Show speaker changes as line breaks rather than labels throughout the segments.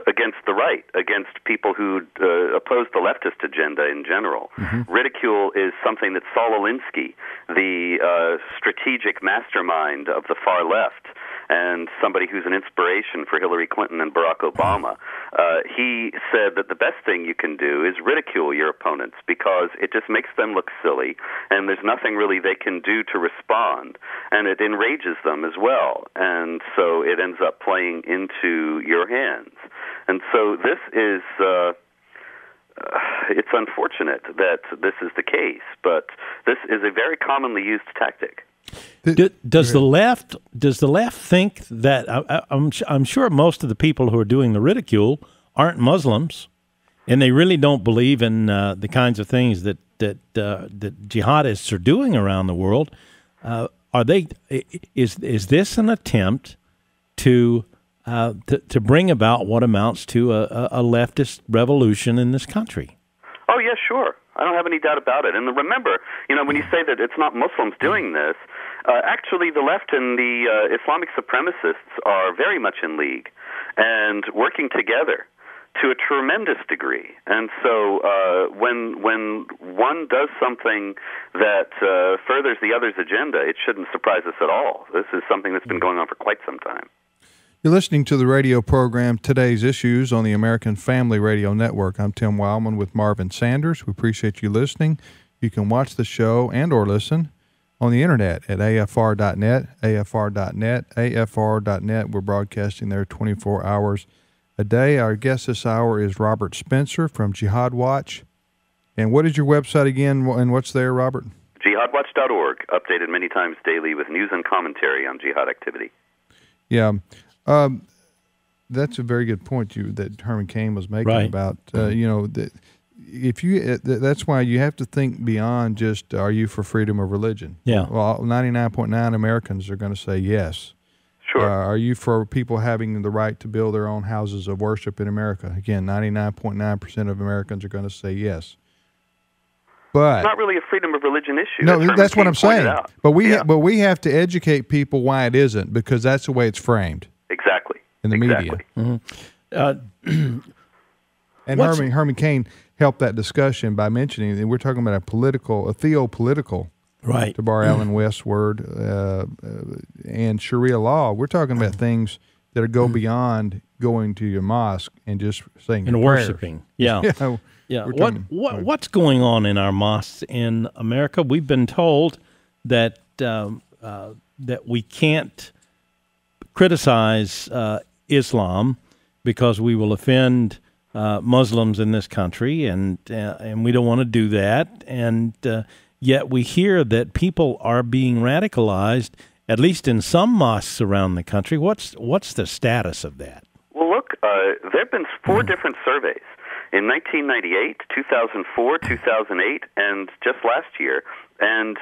against the right, against people who oppose the leftist agenda in general. Ridicule is something that Saul Alinsky, the strategic mastermind of the far left, and somebody who's an inspiration for Hillary Clinton and Barack Obama, he said that the best thing you can do is ridicule your opponents because it just makes them look silly, and there's nothing really they can do to respond, and it enrages them as well, and so it ends up playing into your hands. And so this is, it's unfortunate that this is the case, but this is a very commonly used tactic.
Does the left think that I'm sure most of the people who are doing the ridicule aren't Muslims, and they really don't believe in the kinds of things that jihadists are doing around the world? Are they? Is this an attempt to bring about what amounts to a leftist revolution in this country?
Oh yeah, sure. I don't have any doubt about it. And remember, when you say that it's not Muslims doing this, actually the left and the Islamic supremacists are very much in league and working together to a tremendous degree. And so when one does something that furthers the other's agenda, it shouldn't surprise us at all. This is something that's been going on for quite some time.
You're listening to the radio program Today's Issues on the American Family Radio Network. I'm Tim Wildmon with Marvin Sanders. We appreciate you listening. You can watch the show and or listen on the internet at afr.net, afr.net. We're broadcasting there 24 hours a day. Our guest this hour is Robert Spencer from Jihad Watch. And what is your website again, and what's there, Robert?
Jihadwatch.org, updated many times daily with news and commentary on jihad activity.
Yeah. That's a very good point that Herman Cain was making about, that's why you have to think beyond just, are you for freedom of religion?
Yeah.
Well, 99.9 Americans are going to say yes.
Sure.
Are you for people having the right to build their own houses of worship in America? Again, 99.9% of Americans are going to say yes. But
it's not really a freedom of religion issue.
No, that's what I'm saying. But we have to educate people why it isn't, because that's the way it's framed.
Exactly.
In the media.
Mm-hmm.
And Herman Cain helped that discussion by mentioning that we're talking about a theopolitical,
right,
to borrow Alan West's word, and Sharia law. We're talking about things that go beyond going to your mosque and just saying
and
prayers.
worshiping. Yeah. What's going on in our mosques in America? We've been told that we can't criticize Islam because we will offend Muslims in this country, and we don't want to do that. And yet we hear that people are being radicalized, at least in some mosques around the country. What's the status of that?
Well, look, there have been 4 different surveys in 1998, 2004, 2008, and just last year, and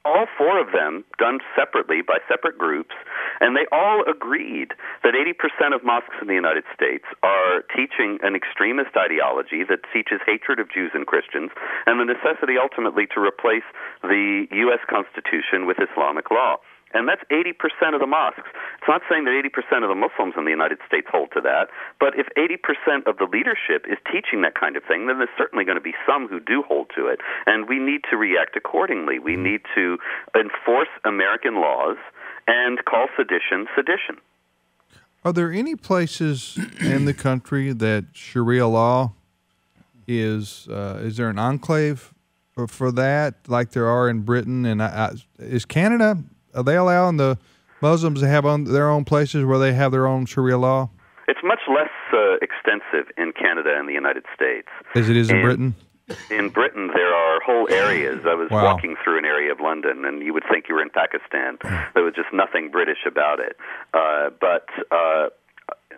all 4 of them done separately by separate groups, and they all agreed that 80% of mosques in the United States are teaching an extremist ideology that teaches hatred of Jews and Christians and the necessity ultimately to replace the U.S. Constitution with Islamic law. And that's 80% of the mosques. It's not saying that 80% of the Muslims in the United States hold to that, but if 80% of the leadership is teaching that kind of thing, then there's certainly going to be some who do hold to it, and we need to react accordingly. We need to enforce American laws and call sedition sedition.
Are there any places in the country that Sharia law is there an enclave for that, like there are in Britain? And is Canada... Are they allowing the Muslims to have their own places where they have their own Sharia law?
It's much less extensive in Canada and the United States.
As it is in Britain?
In Britain, there are whole areas. I was walking through an area of London, and you would think you were in Pakistan. There was just nothing British about it.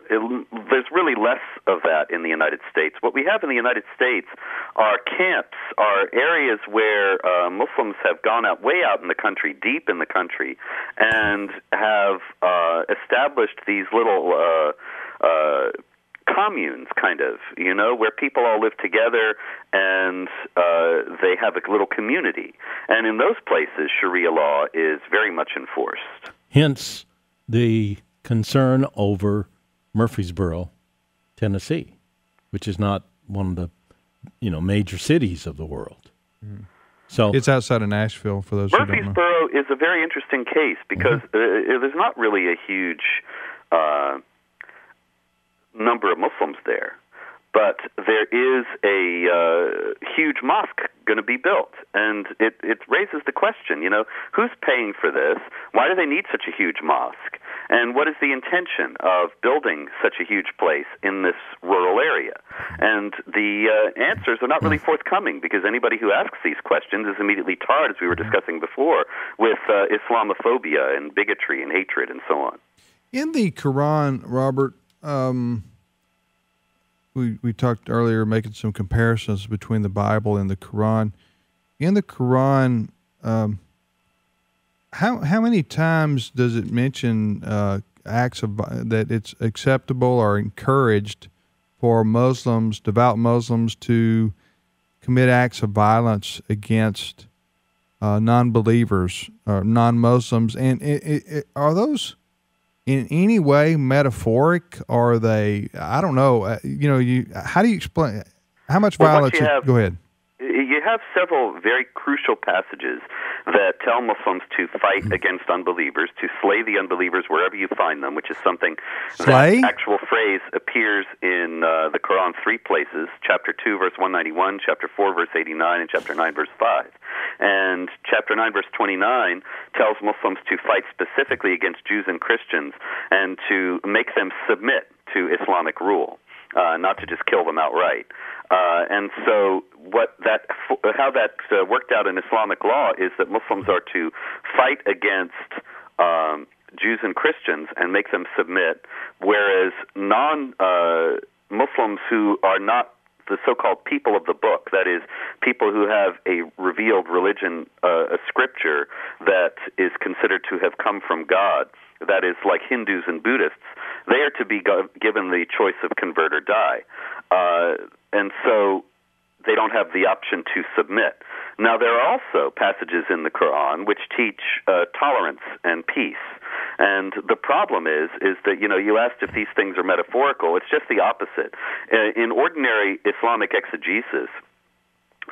There's really less of that in the United States. What we have in the United States are camps, are areas where Muslims have gone way out in the country, deep in the country, and have established these little communes, kind of, where people all live together and they have a little community. And in those places, Sharia law is very much enforced.
Hence the concern over Murfreesboro, Tennessee, which is not one of the major cities of the world.
Mm.
So
it's outside of Nashville, for those who don't know.
Murfreesboro is a very interesting case because there's not really a huge number of Muslims there. But there is a huge mosque going to be built, and it raises the question, who's paying for this? Why do they need such a huge mosque? And what is the intention of building such a huge place in this rural area? And the answers are not really forthcoming, because anybody who asks these questions is immediately tarred, as we were discussing before, with Islamophobia and bigotry and hatred and so on.
In the Quran, Robert, we talked earlier, making some comparisons between the Bible and the Quran. In the Quran, how many times does it mention acts of that it's acceptable or encouraged for Muslims, devout Muslims, to commit acts of violence against non-believers or non-Muslims? And are those in any way metaphoric? Or are they, I don't know, how do you explain, how much violence? Go ahead.
You have several very crucial passages that tell Muslims to fight against unbelievers, to slay the unbelievers wherever you find them, which is something that actual phrase appears in the Quran 3 places, chapter 2, verse 191, chapter 4, verse 89, and chapter 9, verse 5. And chapter 9, verse 29 tells Muslims to fight specifically against Jews and Christians and to make them submit to Islamic rule, not to just kill them outright. And so how that worked out in Islamic law is that Muslims are to fight against Jews and Christians and make them submit, whereas non-Muslims who are not the so-called people of the book, that is, people who have a revealed religion, a scripture that is considered to have come from God, that is, like Hindus and Buddhists, they are to be given the choice of convert or die. And so they don't have the option to submit. Now, there are also passages in the Quran which teach tolerance and peace. And the problem is that, you asked if these things are metaphorical. It's just the opposite. In ordinary Islamic exegesis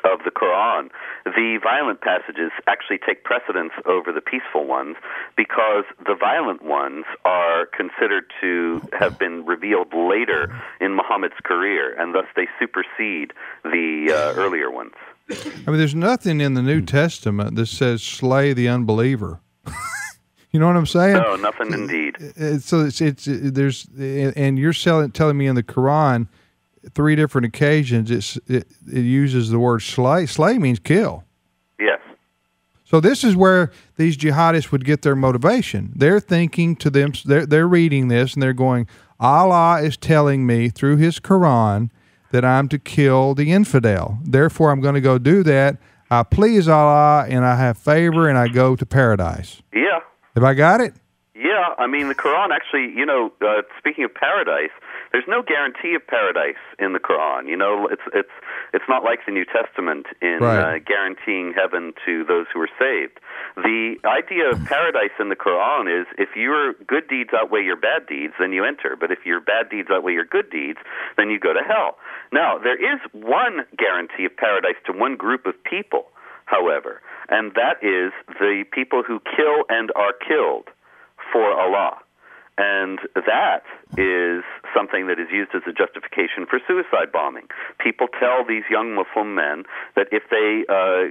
of the Quran, the violent passages actually take precedence over the peaceful ones, because the violent ones are considered to have been revealed later in Muhammad's career, and thus they supersede the earlier ones.
I mean, there's nothing in the New Testament that says slay the unbeliever. You know what I'm saying?
No, nothing indeed.
So there's, and you're telling me in the Quran, 3 different occasions it uses the word slay. Slay means kill.
Yes.
So this is where these jihadists would get their motivation. They're thinking to them, they're reading this and they're going, Allah is telling me through his Quran that I'm to kill the infidel. Therefore, I'm going to go do that. I please Allah and I have favor and I go to paradise.
Yeah.
Have I got it?
Yeah, I mean, the Quran actually, speaking of paradise, there's no guarantee of paradise in the Quran. It's not like the New Testament in guaranteeing heaven to those who are saved. The idea of paradise in the Quran is if your good deeds outweigh your bad deeds, then you enter. But if your bad deeds outweigh your good deeds, then you go to hell. Now, there is one guarantee of paradise to one group of people, however, and that is the people who kill and are killed for Allah. And that is something that is used as a justification for suicide bombing. People tell these young Muslim men that if they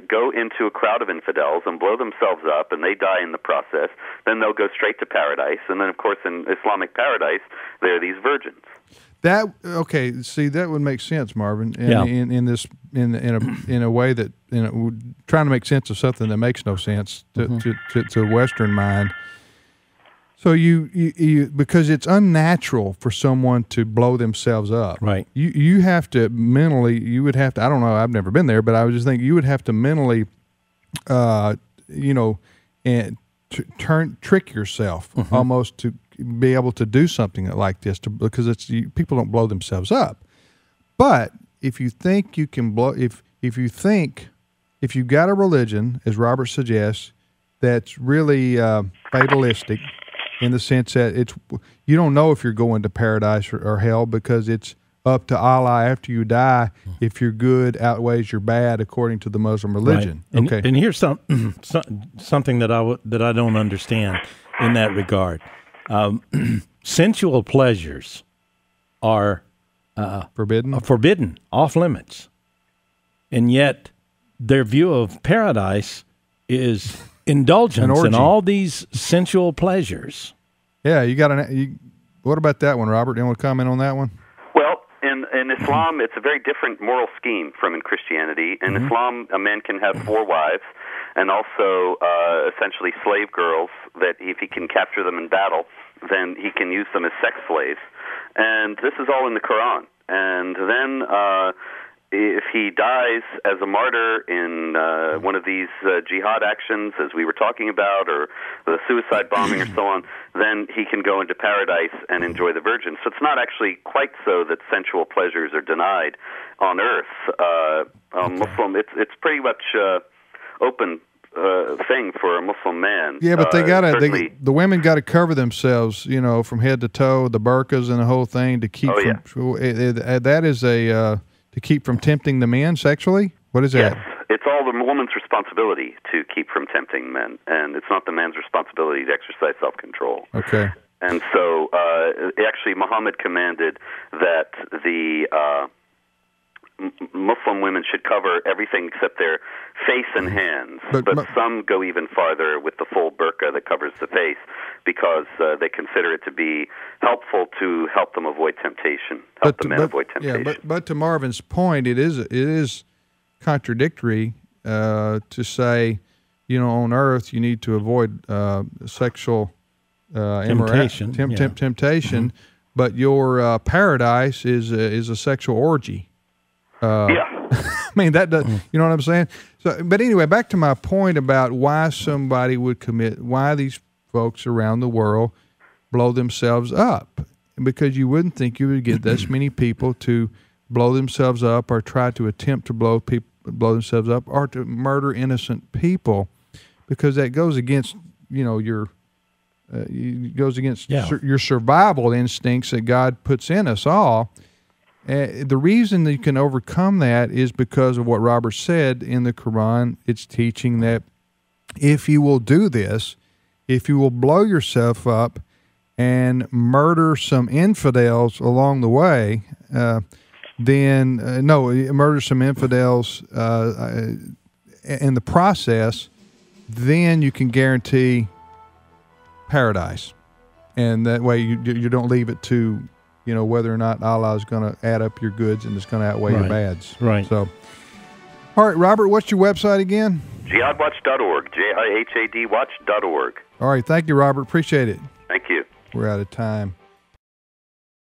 go into a crowd of infidels and blow themselves up and they die in the process, then they'll go straight to paradise. And then, of course, in Islamic paradise, there are these virgins.
See, that would make sense, Marvin. In a way that trying to make sense of something that makes no sense to a Western mind. So you because it's unnatural for someone to blow themselves up.
Right.
You have to mentally. You would have to. I don't know. I've never been there, but I was just thinking you would have to mentally, and trick yourself almost to be able to do something like this, because people don't blow themselves up. But if you think you can blow, if you've got a religion, as Robert suggests, that's really fatalistic, in the sense that you don't know if you're going to paradise or hell, because it's up to Allah after you die if your good outweighs your bad, according to the Muslim religion.
Right.
Okay.
And here's something that I don't understand in that regard. Sensual pleasures are forbidden, off limits, and yet their view of paradise is indulgence in all these sensual pleasures.
Yeah, what about that one, Robert? You want to comment on that one?
Well, in Islam, it's a very different moral scheme from in Christianity. In Islam, a man can have 4 wives, and also essentially slave girls, that if he can capture them in battle, then he can use them as sex slaves. And this is all in the Quran. And then if he dies as a martyr in one of these jihad actions, as we were talking about, or the suicide bombing or so on, then he can go into paradise and enjoy the virgin. So it's not actually quite so that sensual pleasures are denied on earth. Muslim, it's pretty much open thing for a Muslim man.
Yeah, but the women got to cover themselves, from head to toe, the burqas and the whole thing, to keep that is to keep from tempting the men sexually? What is that?
Yes, it's all the woman's responsibility to keep from tempting men, and it's not the man's responsibility to exercise self-control.
Okay.
And so, actually, Muhammad commanded that the Muslim women should cover everything except their face and hands. But some go even farther with the full burqa that covers the face, because they consider it to be helpful to help them avoid temptation, avoid temptation.
Yeah, but to Marvin's point, it is contradictory to say, on earth you need to avoid sexual
temptation,
temptation, but your paradise is a sexual orgy. I mean, that does, you know what I'm saying? So, but anyway, back to my point about why somebody would why these folks around the world blow themselves up. Because you wouldn't think you would get this many people to blow themselves up, or try to attempt to blow themselves up, or to murder innocent people, because that goes against, your survival instincts that God puts in us all. The reason that you can overcome that is because of what Robert said in the Quran. It's teaching that if you will do this, if you will blow yourself up and murder some infidels along the way, murder some infidels in the process, then you can guarantee paradise. And that way you don't leave it to whether or not Allah is going to add up your goods and it's going to outweigh your bads.
Right.
So, all right, Robert, what's your website again?
Jihadwatch.org. JIHAD watch.org.
All right. Thank you, Robert. Appreciate it.
Thank you.
We're out of time.